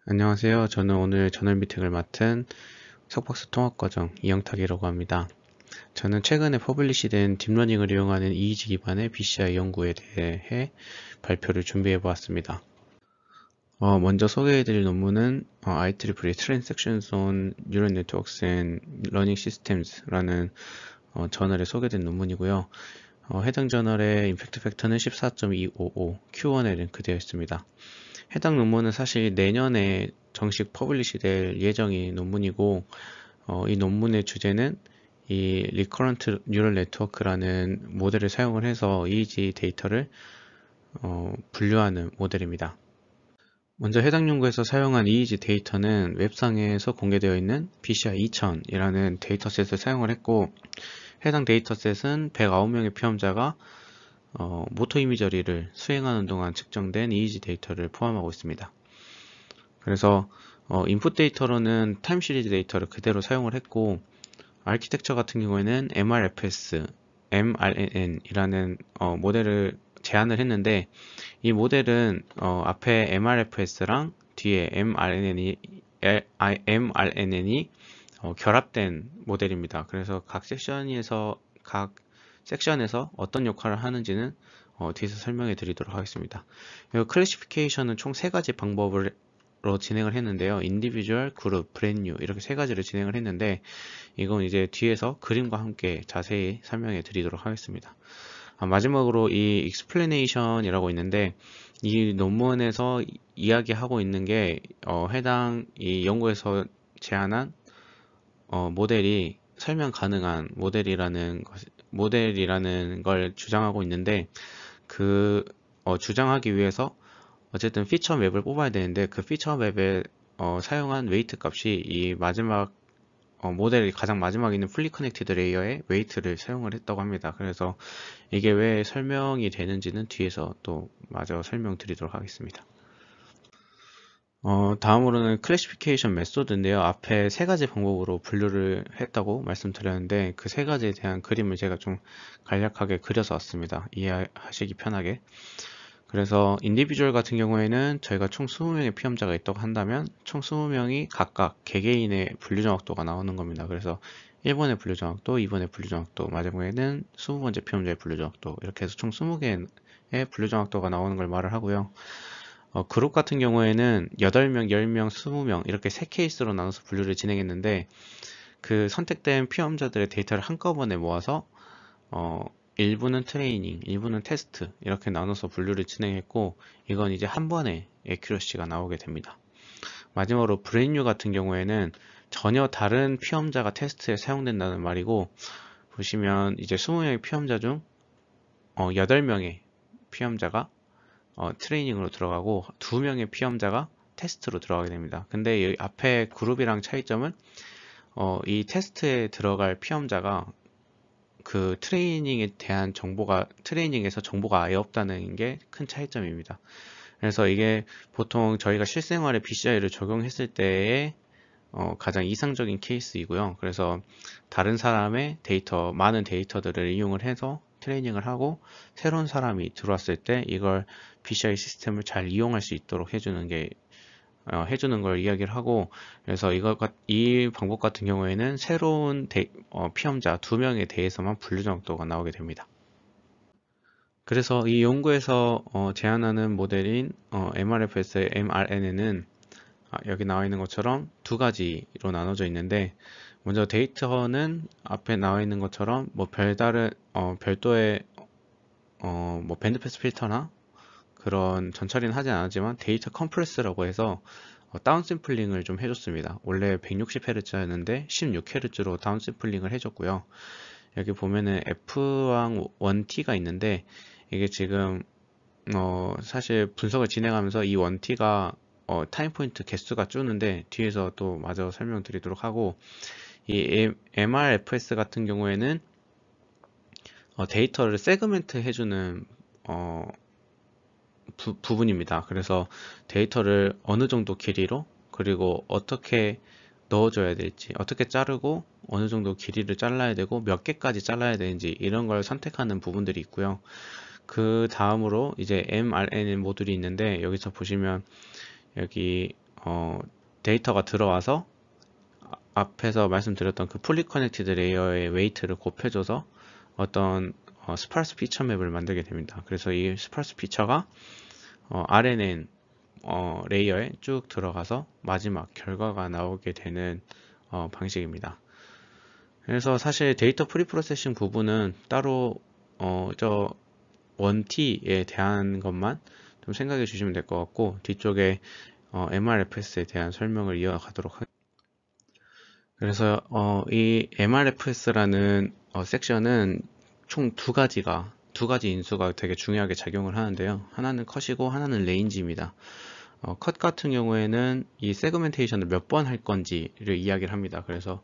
안녕하세요. 저는 오늘 저널 미팅을 맡은 석박사 통합과정 이영탁이라고 합니다. 저는 최근에 퍼블리시된 딥러닝을 이용하는 이의지 기반의 BCI 연구에 대해 발표를 준비해 보았습니다. 먼저 소개해드릴 논문은 IEEE Transactions on Neural Networks and Learning Systems라는 저널에 소개된 논문이고요. 해당 저널의 임팩트 팩터는 14.255, Q1에 랭크되어 있습니다. 해당 논문은 사실 내년에 정식 퍼블리시 될 예정인 논문이고, 이 논문의 주제는 이 리커런트 뉴럴 네트워크라는 모델을 사용을 해서 EEG 데이터를 분류하는 모델입니다. 먼저 해당 연구에서 사용한 EEG 데이터는 웹상에서 공개되어 있는 BCI 2000이라는 데이터셋을 사용을 했고, 해당 데이터셋은 109명의 피험자가 모터 이미저리를 수행하는 동안 측정된 EEG 데이터를 포함하고 있습니다. 그래서 인풋 데이터로는 타임 시리즈 데이터를 그대로 사용을 했고, 아키텍처 같은 경우에는 MRFS, MRNN이라는 모델을 제안을 했는데, 이 모델은 앞에 MRFS랑 뒤에 mRNN이 결합된 모델입니다. 그래서 각 섹션에서 어떤 역할을 하는지는 뒤에서 설명해 드리도록 하겠습니다. 클래시피케이션은 총 3가지 방법으로 진행을 했는데요. 인디비주얼, 그룹, 브랜뉴 이렇게 3가지를 진행을 했는데, 이건 이제 뒤에서 그림과 함께 자세히 설명해 드리도록 하겠습니다. 마지막으로 이 explanation이라고 있는데, 이 논문에서 이야기하고 있는 게 해당 이 연구에서 제안한 모델이 설명 가능한 모델이라는 걸 주장하고 있는데, 그 주장하기 위해서 어쨌든 피처 맵을 뽑아야 되는데, 그 피처 맵에 사용한 웨이트 값이 이 마지막 모델이 가장 마지막에 있는 풀리 커넥티드 레이어의 웨이트를 사용을 했다고 합니다. 그래서 이게 왜 설명이 되는지는 뒤에서 또 마저 설명드리도록 하겠습니다. 다음으로는 클래시피케이션 메소드인데요. 앞에 3가지 방법으로 분류를 했다고 말씀드렸는데, 그 3가지에 대한 그림을 제가 좀 간략하게 그려서 왔습니다. 이해하시기 편하게. 그래서 인디비주얼 같은 경우에는 저희가 총 20명의 피험자가 있다고 한다면 총 20명이 각각 개개인의 분류 정확도가 나오는 겁니다. 그래서 1번의 분류 정확도, 2번의 분류 정확도, 마지막에는 20번째 피험자의 분류 정확도, 이렇게 해서 총 20개의 분류 정확도가 나오는 걸 말을 하고요. 그룹 같은 경우에는 8명, 10명, 20명 이렇게 3케이스로 나눠서 분류를 진행했는데, 그 선택된 피험자들의 데이터를 한꺼번에 모아서 일부는 트레이닝, 일부는 테스트 이렇게 나눠서 분류를 진행했고, 이건 이제 한 번에 애큐러시가 나오게 됩니다. 마지막으로 브랜뉴 같은 경우에는 전혀 다른 피험자가 테스트에 사용된다는 말이고, 보시면 이제 20명의 피험자 중 8명의 피험자가 트레이닝으로 들어가고 2명의 피험자가 테스트로 들어가게 됩니다. 근데 이 앞에 그룹이랑 차이점은 이 테스트에 들어갈 피험자가 그 트레이닝에 대한 트레이닝에서 정보가 아예 없다는 게 큰 차이점입니다. 그래서 이게 보통 저희가 실생활에 BCI를 적용했을 때의 가장 이상적인 케이스이고요. 그래서 다른 사람의 많은 데이터들을 이용을 해서 트레이닝을 하고 새로운 사람이 들어왔을 때 이걸 BCI 시스템을 잘 이용할 수 있도록 해주는 걸 이야기를 하고, 그래서 이 방법 같은 경우에는 새로운 피험자 2명에 대해서만 분류 정도가 나오게 됩니다. 그래서 이 연구에서 제안하는 모델인 MRFS의 MRNN은 여기 나와 있는 것처럼 2가지로 나눠져 있는데, 먼저 데이터는 앞에 나와 있는 것처럼 뭐 별도의 뭐 밴드패스 필터나 그런 전처리는 하진 않았지만 데이터 컴프레스라고 해서 다운샘플링을 좀 해줬습니다. 원래 160Hz였는데 16Hz로 다운샘플링을 해줬고요. 여기 보면은 F왕 1T가 있는데, 이게 지금 사실 분석을 진행하면서 이 1T가 타임 포인트 개수가 줄는데 뒤에서 또 마저 설명드리도록 하고, 이 MRFS 같은 경우에는 데이터를 세그멘트 해주는 부분입니다. 그래서 데이터를 어느 정도 길이로, 그리고 어떻게 넣어줘야 될지, 어떻게 자르고 어느 정도 길이를 잘라야 되고 몇 개까지 잘라야 되는지 이런 걸 선택하는 부분들이 있고요. 그 다음으로 이제 mRNN 모듈이 있는데, 여기서 보시면 여기 데이터가 들어와서 앞에서 말씀드렸던 그 풀리 커넥티드 레이어의 웨이트를 곱해줘서 어떤 스파르스 피처 맵을 만들게 됩니다. 그래서 이 스파르스 피처가 RNN 레이어에 쭉 들어가서 마지막 결과가 나오게 되는 방식입니다. 그래서 사실 데이터 프리프로세싱 부분은 따로 저 1T에 대한 것만 좀 생각해 주시면 될 것 같고, 뒤쪽에 MRFS에 대한 설명을 이어가도록 하겠습니다. 그래서 이 MRFS라는 섹션은 총 두 가지 인수가 되게 중요하게 작용을 하는데요. 하나는 컷이고 하나는 레인지입니다. 컷 같은 경우에는 이 세그멘테이션을 몇 번 할 건지를 이야기를 합니다. 그래서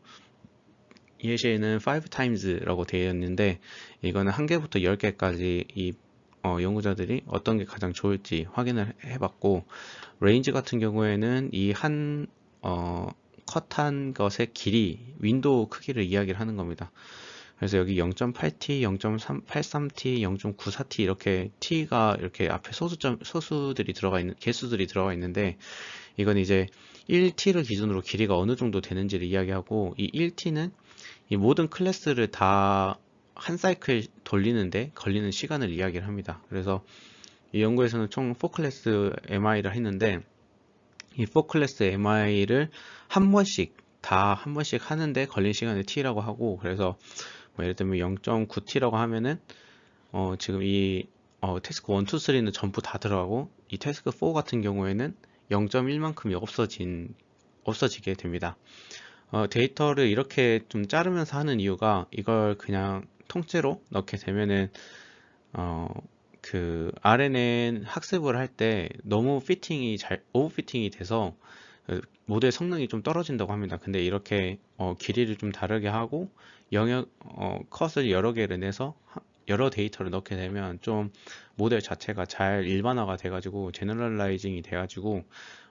이 예시에는 5times라고 되어 있는데, 이거는 1개부터 10개까지 이 연구자들이 어떤 게 가장 좋을지 확인을 해봤고, 레인지 같은 경우에는 이 컷한 것의 길이, 윈도우 크기를 이야기를 하는 겁니다. 그래서 여기 0.8t, 0.83t, 0.94t 이렇게 t가 이렇게 앞에 소수들이 들어가 있는, 개수들이 들어가 있는데, 이건 이제 1t를 기준으로 길이가 어느 정도 되는지를 이야기하고, 이 1t는 이 모든 클래스를 다 한 사이클 돌리는데 걸리는 시간을 이야기를 합니다. 그래서 이 연구에서는 총 4클래스 MI를 했는데, 이 4클래스 MI를 한 번씩 하는데 걸린 시간을 t라고 하고, 그래서 뭐 예를 들면 0.9t라고 하면은 지금 이 태스크 1, 2, 3는 전부 다 들어가고, 이 태스크 4 같은 경우에는 0.1만큼이 없어지게 됩니다. 데이터를 이렇게 좀 자르면서 하는 이유가, 이걸 그냥 통째로 넣게 되면은 그 RNN 학습을 할 때 너무 오버피팅이 돼서 모델 성능이 좀 떨어진다고 합니다. 근데 이렇게 길이를 좀 다르게 하고 컷을 여러 개를 내서 여러 데이터를 넣게 되면 좀 모델 자체가 잘 일반화가 돼가지고 제너럴라이징이 돼가지고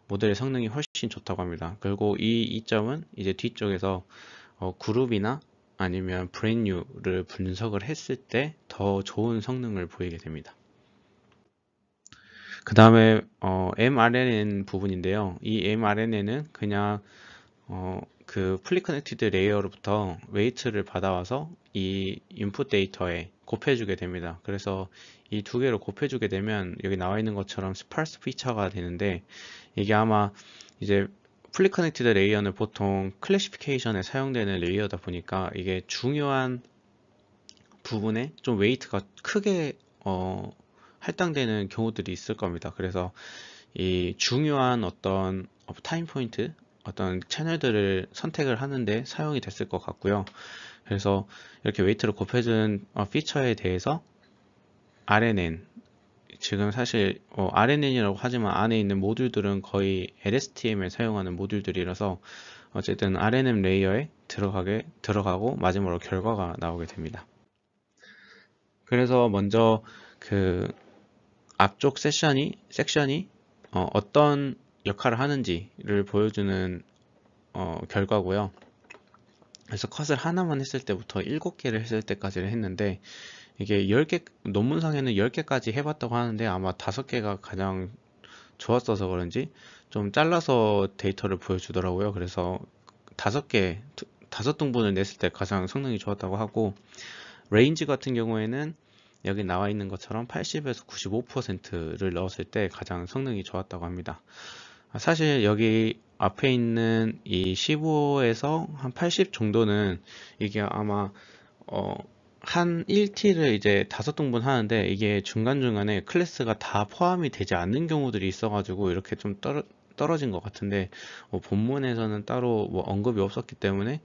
모델의 성능이 훨씬 좋다고 합니다. 그리고 이 이점은 이제 뒤쪽에서 그룹이나 아니면 브랜뉴를 분석을 했을 때 더 좋은 성능을 보이게 됩니다. 그 다음에 mRNN 부분인데요. 이 mRNN은 그냥 그 풀리 커넥티드 레이어로부터 웨이트를 받아와서 이 인풋 데이터에 곱해주게 됩니다. 그래서 이 두 개를 곱해주게 되면 여기 나와 있는 것처럼 스파르스 피처가 되는데, 이게 아마 이제 풀리 커넥티드 레이어는 보통 클래시피케이션에 사용되는 레이어다 보니까 이게 중요한 부분에 좀 웨이트가 크게 할당되는 경우들이 있을 겁니다. 그래서 이 중요한 어떤 타임 포인트, 어떤 채널들을 선택을 하는데 사용이 됐을 것 같고요. 그래서 이렇게 웨이트를 곱해준 피처에 대해서 RNN, 지금 사실 RNN이라고 하지만 안에 있는 모듈들은 거의 LSTM에 사용하는 모듈들이라서 어쨌든 RNN 레이어에 들어가고 마지막으로 결과가 나오게 됩니다. 그래서 먼저 그 앞쪽 섹션이 어떤 역할을 하는지를 보여주는 결과고요. 그래서 컷을 하나만 했을 때부터 7개를 했을 때까지를 했는데, 이게 10개, 논문상에는 10개까지 해봤다고 하는데 아마 5개가 가장 좋았어서 그런지 좀 잘라서 데이터를 보여주더라고요. 그래서 5등분을 냈을 때 가장 성능이 좋았다고 하고, 레인지 같은 경우에는 여기 나와 있는 것처럼 80에서 95%를 넣었을 때 가장 성능이 좋았다고 합니다. 사실 여기 앞에 있는 이 15에서 한 80 정도는 이게 아마 한 1T를 이제 5등분 하는데, 이게 중간중간에 클래스가 다 포함이 되지 않는 경우들이 있어가지고 이렇게 좀 떨어진 것 같은데, 본문에서는 따로 뭐 언급이 없었기 때문에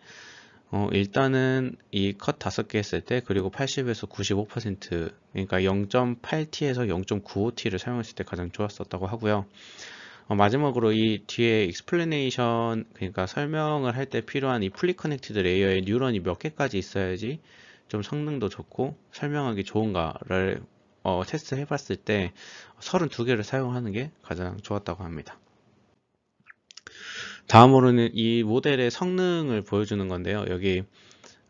일단은 이 컷 5개 했을 때, 그리고 80에서 95%, 그러니까 0.8T에서 0.95T를 사용했을 때 가장 좋았었다고 하고요. 마지막으로 이 뒤에 explanation, 그러니까 설명을 할 때 필요한 이 fully connected 레이어에 뉴런이 몇 개까지 있어야지 좀 성능도 좋고 설명하기 좋은가를 테스트 해봤을 때 32개를 사용하는 게 가장 좋았다고 합니다. 다음으로는 이 모델의 성능을 보여주는 건데요. 여기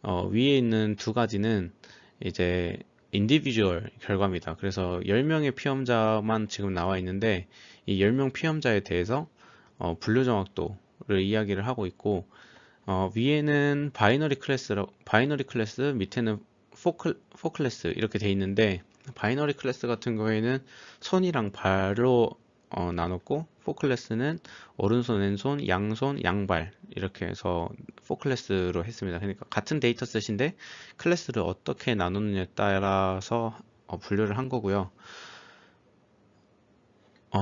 위에 있는 두 가지는 이제 인디비주얼 결과입니다. 그래서 10명의 피험자만 지금 나와 있는데, 이 10명 피험자에 대해서 분류 정확도를 이야기를 하고 있고, 위에는 바이너리 클래스, 밑에는 포 클래스 이렇게 돼 있는데, 바이너리 클래스 같은 경우에는 손이랑 발로 나눴고, 포 클래스는 오른손, 왼손, 양손, 양발 이렇게 해서 포 클래스로 했습니다. 그러니까 같은 데이터셋인데 클래스를 어떻게 나누느냐에 따라서 분류를 한 거고요.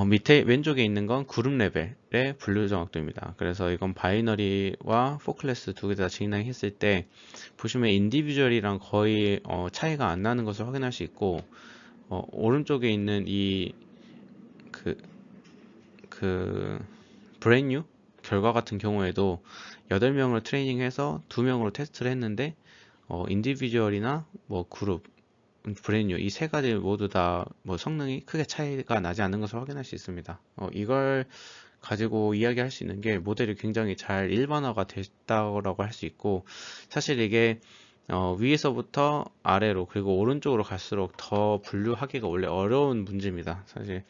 밑에 왼쪽에 있는 건 그룹 레벨의 분류 정확도입니다. 그래서 이건 바이너리와 포클래스 두 개 다 진행했을 때 보시면 인디비주얼이랑 거의 차이가 안 나는 것을 확인할 수 있고, 오른쪽에 있는 그, 그 브랜뉴 결과 같은 경우에도 8명을 트레이닝해서 2명으로 테스트를 했는데 인디비주얼이나 뭐 그룹 브랜뉴 이 세 가지 모두 다 뭐 성능이 크게 차이가 나지 않는 것을 확인할 수 있습니다. 이걸 가지고 이야기할 수 있는 게 모델이 굉장히 잘 일반화가 됐다고 할 수 있고, 사실 이게 위에서부터 아래로 그리고 오른쪽으로 갈수록 더 분류하기가 원래 어려운 문제입니다. 사실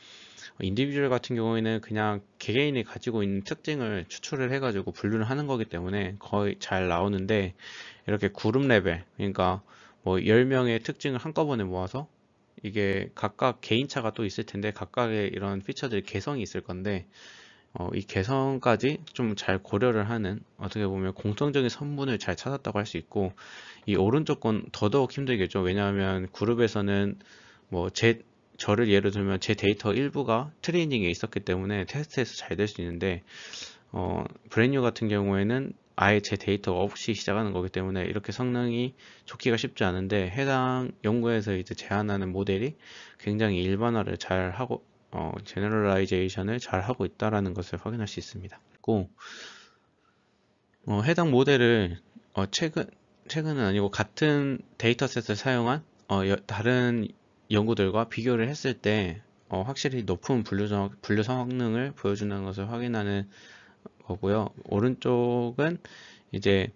인디비주얼 같은 경우에는 그냥 개개인이 가지고 있는 특징을 추출을 해가지고 분류를 하는 거기 때문에 거의 잘 나오는데, 이렇게 그룹 레벨, 그러니까 뭐 10명의 특징을 한꺼번에 모아서 이게 각각 개인차가 또 있을 텐데 각각의 이런 피처들이 개성이 있을 건데, 이 개성까지 좀 잘 고려를 하는, 어떻게 보면 공통적인 성분을 잘 찾았다고 할 수 있고, 이 오른쪽 건 더더욱 힘들겠죠. 왜냐하면 그룹에서는 뭐 저를 예를 들면 제 데이터 일부가 트레이닝에 있었기 때문에 테스트에서 잘 될 수 있는데, 브랜뉴 같은 경우에는 아예 제 데이터가 없이 시작하는 거기 때문에 이렇게 성능이 좋기가 쉽지 않은데, 해당 연구에서 이제 제안하는 모델이 굉장히 일반화를 잘 하고 제너럴라이제이션을 잘 하고 있다라는 것을 확인할 수 있습니다. 고 해당 모델을 최근은 아니고 같은 데이터셋을 사용한 다른 연구들과 비교를 했을 때 확실히 높은 분류 성능을 보여주는 것을 확인하는 거고요. 오른쪽은 이제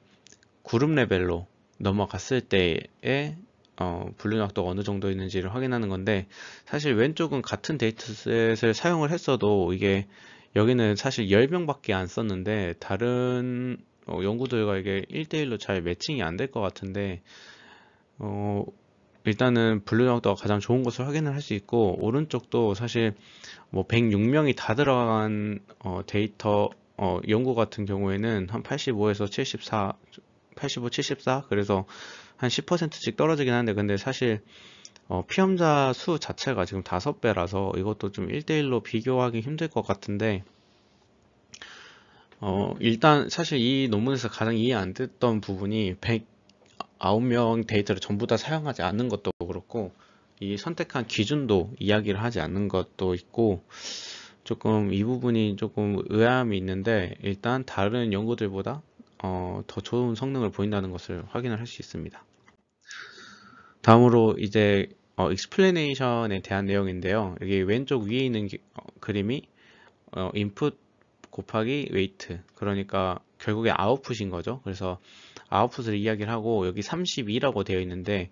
그룹 레벨로 넘어갔을 때의 분류 낙도가 어느 정도 있는지를 확인하는 건데, 사실 왼쪽은 같은 데이터셋을 사용을 했어도 이게 여기는 사실 10명밖에 안 썼는데 다른 연구들과 이게 1대1로 잘 매칭이 안 될 것 같은데, 어, 일단은 분류 정도가 가장 좋은 것을 확인을 할 수 있고, 오른쪽도 사실 뭐 106명이 다 들어간 데이터 연구 같은 경우에는 한 85에서 74, 85, 74 그래서 한 10%씩 떨어지긴 하는데, 근데 사실 피험자 수 자체가 지금 5배라서 이것도 좀 1대1로 비교하기 힘들 것 같은데, 일단 사실 이 논문에서 가장 이해 안 됐던 부분이 109명 데이터를 전부 다 사용하지 않는 것도 그렇고, 이 선택한 기준도 이야기를 하지 않는 것도 있고, 조금 이 부분이 조금 의아함이 있는데, 일단 다른 연구들보다 더 좋은 성능을 보인다는 것을 확인을 할 수 있습니다. 다음으로 이제 익스플레네이션에 대한 내용인데요. 여기 왼쪽 위에 있는 그림이 인풋 곱하기 웨이트, 그러니까 결국에 아웃풋인 거죠. 그래서 아웃풋을 이야기를 하고, 여기 32라고 되어 있는데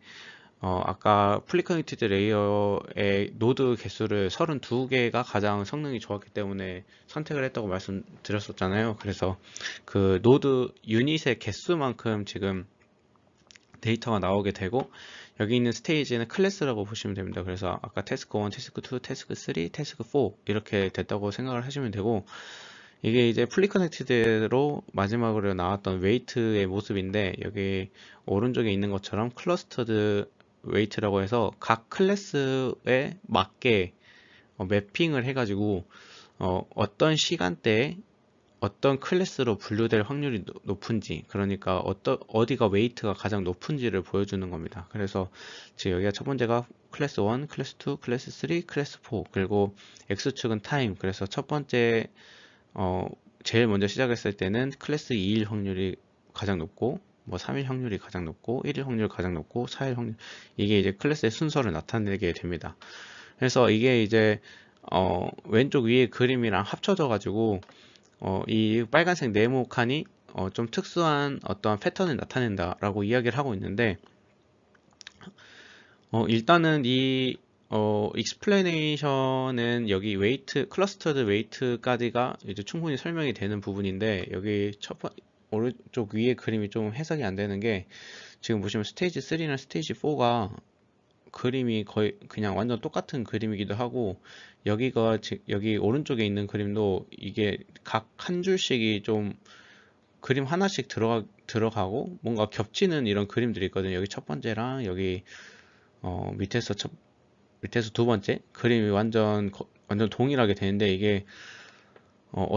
아까 플리커넥티드 레이어의 노드 개수를 32개가 가장 성능이 좋았기 때문에 선택을 했다고 말씀드렸었잖아요. 그래서 그 노드 유닛의 개수만큼 지금 데이터가 나오게 되고, 여기 있는 스테이지는 클래스라고 보시면 됩니다. 그래서 아까 태스크 1, 태스크 2, 태스크 3, 태스크 4 이렇게 됐다고 생각을 하시면 되고, 이게 이제 풀리 커넥티드로 마지막으로 나왔던 웨이트의 모습인데, 여기 오른쪽에 있는 것처럼 클러스터드 웨이트라고 해서 각 클래스에 맞게 매핑을 해가지고 어떤 시간대에 어떤 클래스로 분류될 확률이 높은지, 그러니까 어디가 웨이트가 가장 높은지를 보여주는 겁니다. 그래서 지금 여기가 첫 번째가 클래스 1, 클래스 2, 클래스 3, 클래스 4, 그리고 X축은 타임. 그래서 첫 번째 제일 먼저 시작했을 때는 클래스 2일 확률이 가장 높고, 뭐 3일 확률이 가장 높고, 1일 확률이 가장 높고, 4일 확률, 이게 이제 클래스의 순서를 나타내게 됩니다. 그래서 이게 이제 왼쪽 위에 그림이랑 합쳐져 가지고 이 빨간색 네모칸이 좀 특수한 어떤 패턴을 나타낸다라고 이야기를 하고 있는데, 일단은 이 익스플레네이션은 여기 웨이트, 클러스터드 웨이트까지가 이제 충분히 설명이 되는 부분인데, 여기 오른쪽 위에 그림이 좀 해석이 안 되는 게, 지금 보시면 스테이지 3나 스테이지 4가 그림이 거의 그냥 완전 똑같은 그림이기도 하고, 여기 오른쪽에 있는 그림도 이게 각 한 줄씩이 좀 그림 하나씩 들어가고 뭔가 겹치는 이런 그림들이 있거든요. 여기 첫 번째랑 여기 밑에서 두 번째 그림이 완전 동일하게 되는데, 이게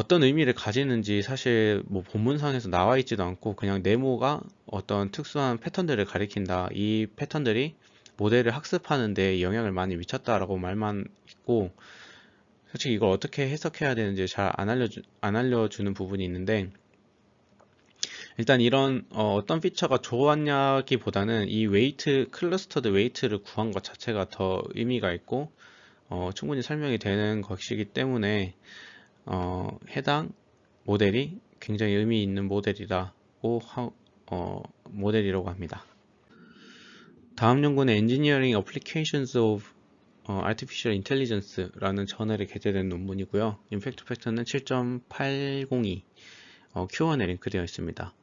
떤 의미를 가지는지 사실 뭐 본문상에서 나와 있지도 않고, 그냥 네모가 어떤 특수한 패턴들을 가리킨다, 이 패턴들이 모델을 학습하는 데 영향을 많이 미쳤다라고 말만 있고, 솔직히 이걸 어떻게 해석해야 되는지 잘 안 알려주는 부분이 있는데, 일단 이런 떤 피처가 좋았냐기보다는 이 클러스터드 웨이트를 구한 것 자체가 더 의미가 있고 충분히 설명이 되는 것이기 때문에 해당 모델이 굉장히 의미 있는 모델이라고 합니다. 다음 연구는 Engineering Applications of Artificial Intelligence라는 저널에 게재된 논문이고요. 임팩트 팩터는 7.802, Q1에 링크되어 있습니다.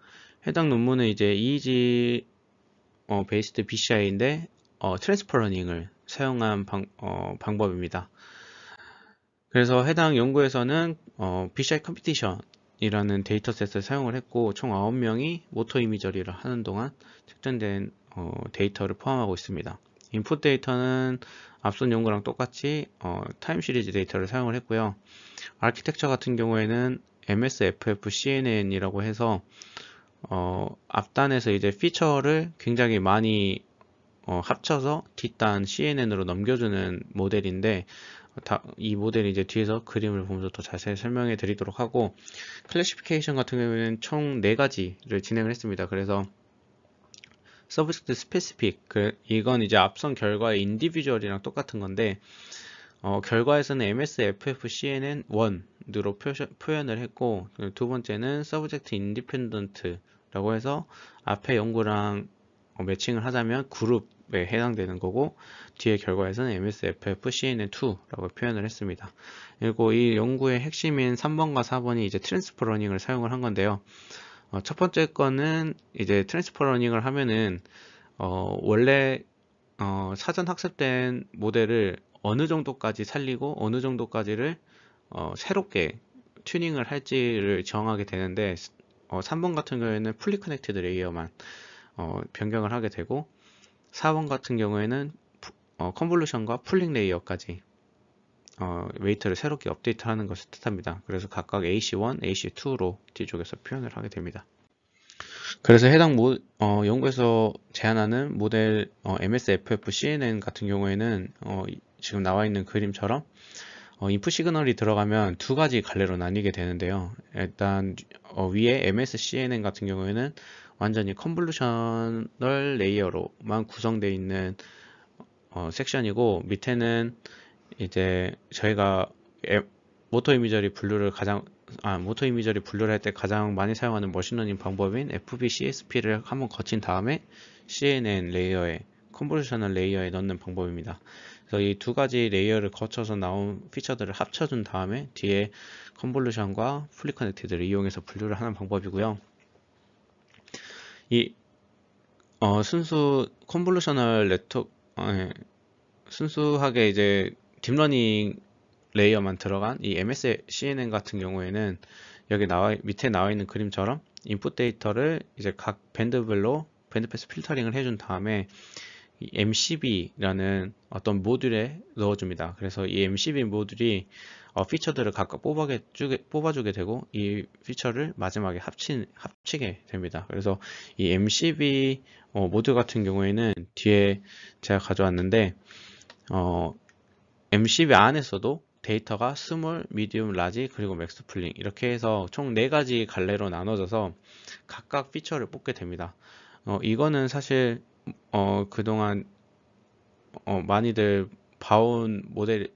해당 논문은 이제 EEG 베이스드 BCI인데 트랜스퍼 러닝을 사용한 방법입니다. 그래서 해당 연구에서는 BCI 컴피티션이라는 데이터셋을 사용을 했고, 총 9명이 모터 이미저리를 하는 동안 측정된 데이터를 포함하고 있습니다. 인풋 데이터는 앞선 연구랑 똑같이 타임 시리즈 데이터를 사용을 했고요. 아키텍처 같은 경우에는 MSFF-CNN이라고 해서 앞단에서 이제 피처를 굉장히 많이 합쳐서 뒷단 CNN으로 넘겨주는 모델인데, 이 모델이 이제 뒤에서 그림을 보면서 더 자세히 설명해 드리도록 하고, 클래시피케이션 같은 경우에는 총 4가지를 진행을 했습니다. 그래서 서브젝트 스페시픽, 이건 이제 앞선 결과의 인디비주얼이랑 똑같은 건데, 결과에서는 MSFF-CNN1으로 표현을 했고, 두 번째는 서브젝트 인디펜던트라고 해서 앞에 연구랑 매칭을 하자면 그룹에 해당되는 거고, 뒤에 결과에서는 MSFF-CNN2라고 표현을 했습니다. 그리고 이 연구의 핵심인 3번과 4번이 이제 트랜스퍼 러닝을 사용을 한 건데요. 첫 번째 거는 이제 트랜스퍼 러닝을 하면은 원래 사전 학습된 모델을 어느 정도까지 살리고 어느 정도까지를 새롭게 튜닝을 할지를 정하게 되는데, 3번 같은 경우에는 풀리 커넥티드 레이어만 변경을 하게 되고, 4번 같은 경우에는 컨볼루션과 풀링 레이어까지 웨이트를 새롭게 업데이트하는 것을 뜻합니다. 그래서 각각 AC1, AC2로 뒤쪽에서 표현을 하게 됩니다. 그래서 해당 연구에서 제안하는 모델 MSFF-CNN 같은 경우에는 지금 나와 있는 그림처럼 인풋 시그널이 들어가면 두 가지 갈래로 나뉘게 되는데요. 일단 위에 MSCNN 같은 경우에는 완전히 컨볼루셔널 레이어로만 구성되어 있는 섹션이고, 밑에는 이제 저희가 모터 이미저리 분류를 할 때 가장 많이 사용하는 머신러닝 방법인 FBCSP를 한번 거친 다음에 CNN 레이어에, 컨볼루셔널 레이어에 넣는 방법입니다. 그래서 이 두 가지 레이어를 거쳐서 나온 피처들을 합쳐준 다음에 뒤에 컨볼루션과 풀리 커넥티드를 이용해서 분류를 하는 방법이고요. 이 순수 컨볼루셔널 순수하게 이제 딥러닝 레이어만 들어간 이 MSCNN 같은 경우에는 밑에 나와 있는 그림처럼 인풋 데이터를 이제 각 밴드별로 밴드패스 필터링을 해준 다음에 이 MCB라는 어떤 모듈에 넣어줍니다. 그래서 이 MCB 모듈이 피처들을 각각 뽑아주게 되고, 이 피처를 마지막에 합치게 됩니다. 그래서 이 MCB 모듈 같은 경우에는 뒤에 제가 가져왔는데, MCB 안에서도 데이터가 스몰, 미디움, 라지, 그리고 맥스 풀링 이렇게 해서 총 4가지 갈래로 나눠져서 각각 피처를 뽑게 됩니다. 이거는 사실 그동안 많이들 봐온 모델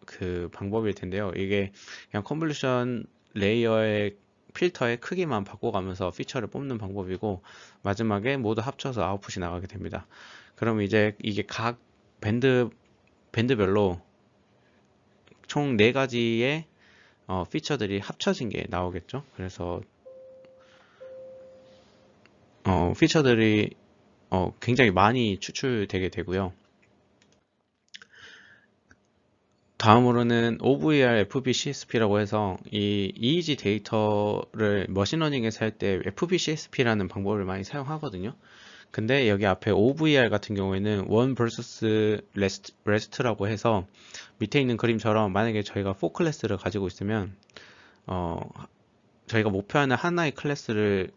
방법일 텐데요. 이게 그냥 컨볼루션 레이어의 필터의 크기만 바꿔가면서 피처를 뽑는 방법이고, 마지막에 모두 합쳐서 아웃풋이 나가게 됩니다. 그럼 이제 이게 각 밴드 밴드별로 총 4가지의 피처들이 합쳐진 게 나오겠죠. 그래서 피처들이 굉장히 많이 추출되게 되고요. 다음으로는 OVR FBCSP라고 해서 이 EEG 데이터를 머신러닝에서 할 때 FBCSP라는 방법을 많이 사용하거든요. 근데 여기 앞에 OVR 같은 경우에는 원 vs 레스트라고 해서 밑에 있는 그림처럼 만약에 저희가 4클래스를 가지고 있으면 저희가 목표하는 하나의 클래스를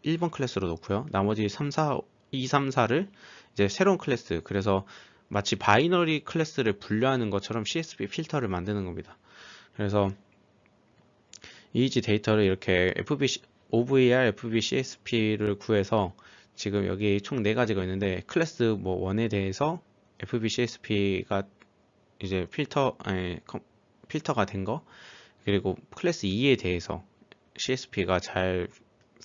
1번 클래스로 놓고요. 나머지 3, 4, 2, 3, 4를 이제 새로운 클래스, 그래서 마치 바이너리 클래스를 분류하는 것처럼 CSV 필터를 만드는 겁니다. 그래서 EEG 데이터를 이렇게 OVR, FBCSP를 구해서 지금 여기 총 4가지가 있는데 클래스 뭐 1에 대해서 FBCSP가 이제 필터가 된 거, 그리고 클래스 2에 대해서 CSP가 잘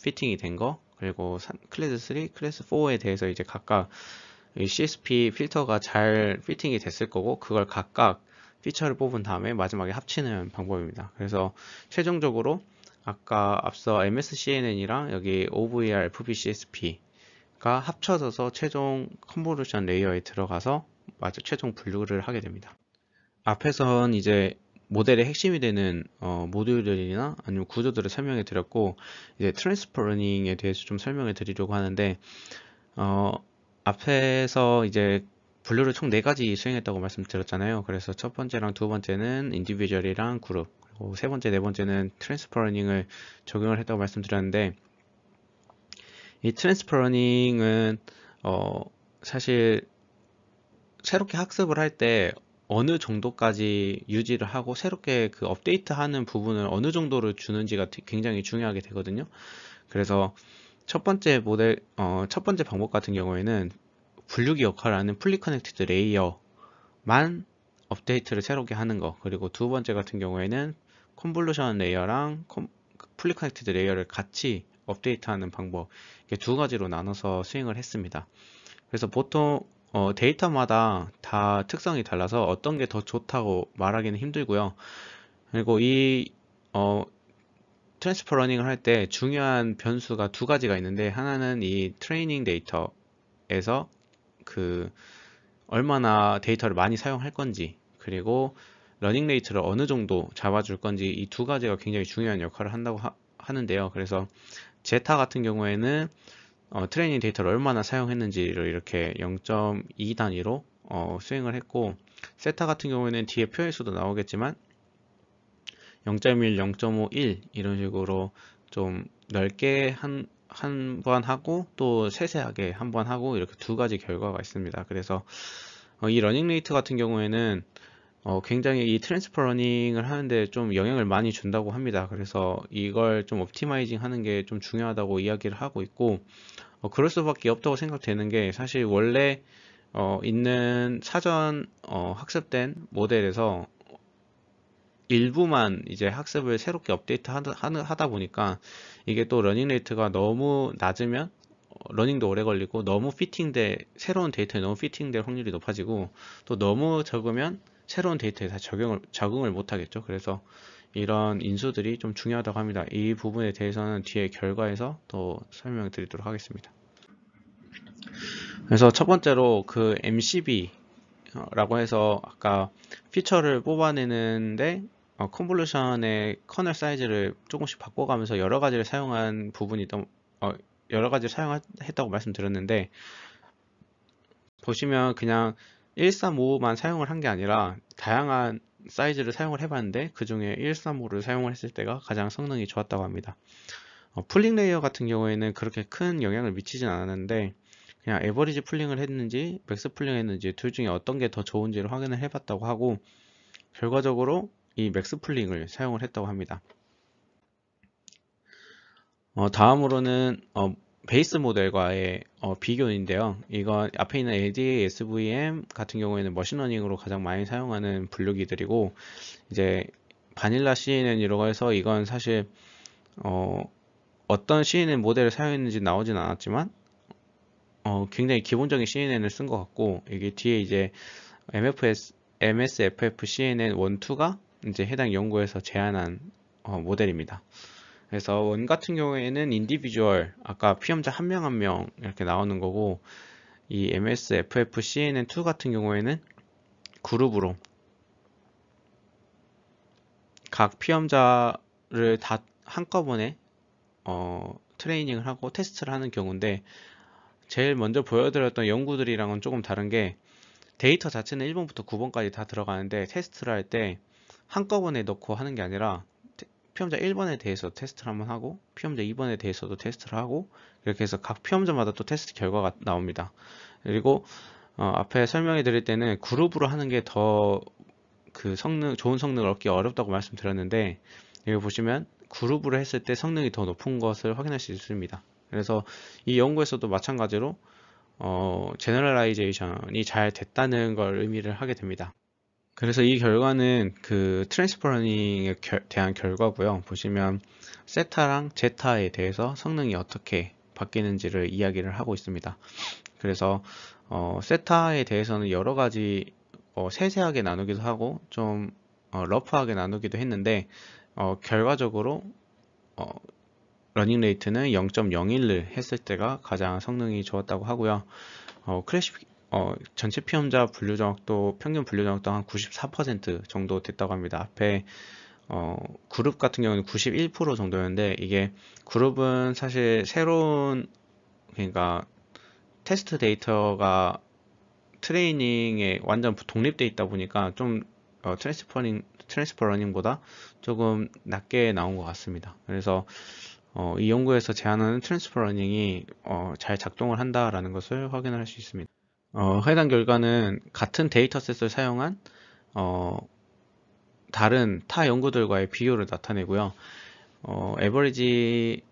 피팅이 된 거, 그리고 클래스 3, 클래스 4에 대해서 이제 각각 CSP 필터가 잘 피팅이 됐을 거고, 그걸 각각 피처를 뽑은 다음에 마지막에 합치는 방법입니다. 그래서 최종적으로 아까 앞서 MSCNN이랑 여기 OVR FBCSP가 합쳐져서 최종 컨보루션 레이어에 들어가서 최종 분류를 하게 됩니다. 앞에선 이제 모델의 핵심이 되는 모듈들이나 아니면 구조들을 설명해 드렸고, 이제 트랜스퍼 러닝에 대해서 좀 설명해 드리려고 하는데, 어, 앞에서 이제 분류를 총 4가지 수행했다고 말씀드렸잖아요. 그래서 첫 번째랑 두 번째는 인디비주얼이랑 그룹, 그리고 세 번째, 네 번째는 트랜스퍼 러닝을 적용을 했다고 말씀드렸는데, 이 트랜스퍼 러닝은 사실 새롭게 학습을 할 때 어느 정도까지 유지를 하고 새롭게 그 업데이트하는 부분을 어느 정도를 주는지가 굉장히 중요하게 되거든요. 그래서 첫 번째 방법 같은 경우에는 분류기 역할을 하는 풀리 커넥티드 레이어만 업데이트를 새롭게 하는 거, 그리고 두 번째 같은 경우에는 컨볼루션 레이어랑 풀리 커넥티드 레이어를 같이 업데이트하는 방법, 이렇게 2가지로 나눠서 수행을 했습니다. 그래서 보통 데이터마다 다 특성이 달라서 어떤 게 더 좋다고 말하기는 힘들고요. 그리고 이 트랜스퍼 러닝을 할 때 중요한 변수가 2가지가 있는데, 하나는 이 트레이닝 데이터에서 그 얼마나 데이터를 많이 사용할 건지, 그리고 러닝 레이트를 어느 정도 잡아줄 건지, 이 2가지가 굉장히 중요한 역할을 한다고 하는데요. 그래서 제타 같은 경우에는 트레이닝 데이터를 얼마나 사용했는지를 이렇게 0.2 단위로 수행을 했고, 세타 같은 경우에는 뒤에 표일수도 나오겠지만 0.1, 0.5, 1 이런 식으로 좀 넓게 한 번 하고 또 세세하게 한 번 하고, 이렇게 2가지 결과가 있습니다. 그래서 이 러닝 레이트 같은 경우에는 굉장히 이 트랜스퍼 러닝을 하는데 좀 영향을 많이 준다고 합니다. 그래서 이걸 좀 옵티마이징 하는 게 좀 중요하다고 이야기를 하고 있고, 그럴 수밖에 없다고 생각되는 게, 사실 원래 있는 사전 학습된 모델에서 일부만 이제 학습을 새롭게 업데이트 하다 보니까 이게 또 러닝 레이트가 너무 낮으면 러닝도 오래 걸리고, 너무 새로운 데이터에 너무 피팅될 확률이 높아지고, 또 너무 적으면 새로운 데이터에 다 적응을 못 하겠죠. 그래서 이런 인수들이 좀 중요하다고 합니다. 이 부분에 대해서는 뒤에 결과에서 또 설명드리도록 하겠습니다. 그래서 첫 번째로 그 MCB라고 해서 아까 피처를 뽑아내는데 컨볼루션의 커널 사이즈를 조금씩 바꿔가면서 여러 가지를 사용한 부분이 여러 가지를 사용했다고 말씀드렸는데, 보시면 그냥 135만 사용을 한 게 아니라 다양한 사이즈를 사용을 해봤는데, 그 중에 135를 사용을 했을 때가 가장 성능이 좋았다고 합니다. 풀링 레이어 같은 경우에는 그렇게 큰 영향을 미치진 않았는데, 그냥 에버리지 풀링을 했는지 맥스 풀링을 했는지 둘 중에 어떤 게 더 좋은지를 확인을 해봤다고 하고, 결과적으로 이 맥스 풀링을 사용을 했다고 합니다. 다음으로는 베이스 모델과의 비교인데요. 이건 앞에 있는 LDA, SVM 같은 경우에는 머신러닝으로 가장 많이 사용하는 분류기들이고, 이제 바닐라 CNN이라고 해서 이건 사실 어떤 CNN 모델을 사용했는지 나오진 않았지만 굉장히 기본적인 CNN을 쓴 것 같고, 이게 뒤에 이제 MSFF CNN 1, 2가 이제 해당 연구에서 제안한 모델입니다. 그래서 원 같은 경우에는 인디비주얼, 아까 피험자 한 명 한 명 이렇게 나오는 거고, 이 MSFF CNN2 같은 경우에는 그룹으로 각 피험자를 다 한꺼번에 트레이닝을 하고 테스트를 하는 경우인데, 제일 먼저 보여드렸던 연구들이랑은 조금 다른 게 데이터 자체는 1번부터 9번까지 다 들어가는데 테스트를 할 때 한꺼번에 넣고 하는 게 아니라 피험자 1번에 대해서 테스트를 한번 하고 피험자 2번에 대해서도 테스트를 하고 이렇게 해서 각 피험자마다 또 테스트 결과가 나옵니다. 그리고 앞에 설명해 드릴 때는 그룹으로 하는 게 더 그 좋은 성능을 얻기 어렵다고 말씀드렸는데, 여기 보시면 그룹으로 했을 때 성능이 더 높은 것을 확인할 수 있습니다. 그래서 이 연구에서도 마찬가지로 제너럴라이제이션이 잘 됐다는 걸 의미를 하게 됩니다. 그래서 이 결과는 그 트랜스퍼 러닝에 대한 결과고요. 보시면 세타랑 제타에 대해서 성능이 어떻게 바뀌는지를 이야기를 하고 있습니다. 그래서 세타에 대해서는 여러 가지 세세하게 나누기도 하고 좀 러프하게 나누기도 했는데, 결과적으로 러닝 레이트는 0.01을 했을 때가 가장 성능이 좋았다고 하고요. 전체 피험자 분류 정확도, 평균 분류 정확도 한 94% 정도 됐다고 합니다. 앞에 그룹 같은 경우는 91% 정도였는데, 이게 그룹은 사실 새로운, 그러니까 테스트 데이터가 트레이닝에 완전 독립되어 있다 보니까 좀 트랜스퍼 러닝보다 조금 낮게 나온 것 같습니다. 그래서 이 연구에서 제안하는 트랜스퍼 러닝이 잘 작동을 한다라는 것을 확인할 수 있습니다. 해당 결과는 같은 데이터셋을 사용한 다른 타 연구들과의 비교를 나타내고요. 에버리지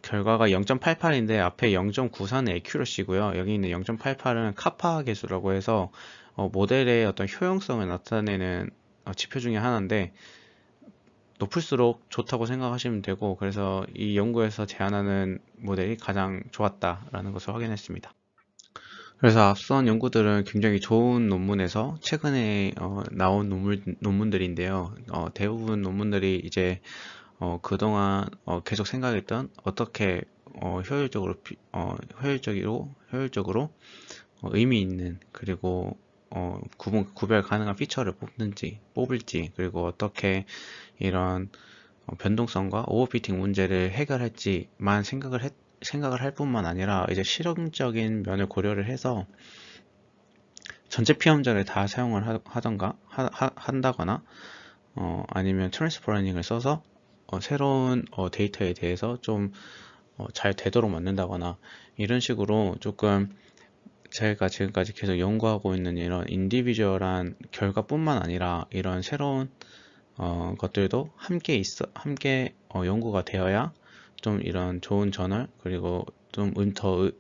결과가 0.88인데 앞에 0.94는 에큐러시고요. 여기 있는 0.88은 카파 계수라고 해서 모델의 어떤 효용성을 나타내는 지표 중에 하나인데, 높을수록 좋다고 생각하시면 되고, 그래서 이 연구에서 제안하는 모델이 가장 좋았다라는 것을 확인했습니다. 그래서 앞선 연구들은 굉장히 좋은 논문에서 최근에 나온 논문들인데요. 대부분 논문들이 이제 그동안 계속 생각했던 어떻게 효율적으로 의미 있는, 그리고 구별 가능한 피처를 뽑을지, 그리고 어떻게 이런 변동성과 오버피팅 문제를 해결할지만 생각을 할 뿐만 아니라 이제 실용적인 면을 고려를 해서 전체 피험자를 다 사용을 한다거나 아니면 트랜스퍼 러닝을 써서 새로운 데이터에 대해서 좀 잘 되도록 만든다거나, 이런 식으로 조금 제가 지금까지 계속 연구하고 있는 이런 인디비주얼한 결과뿐만 아니라 이런 새로운 것들도 함께 연구가 되어야 좀 이런 좋은 저널, 그리고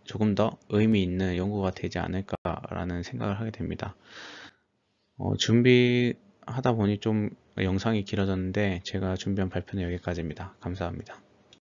조금 더 의미 있는 연구가 되지 않을까라는 생각을 하게 됩니다. 준비하다 보니 좀 영상이 길어졌는데 제가 준비한 발표는 여기까지입니다. 감사합니다.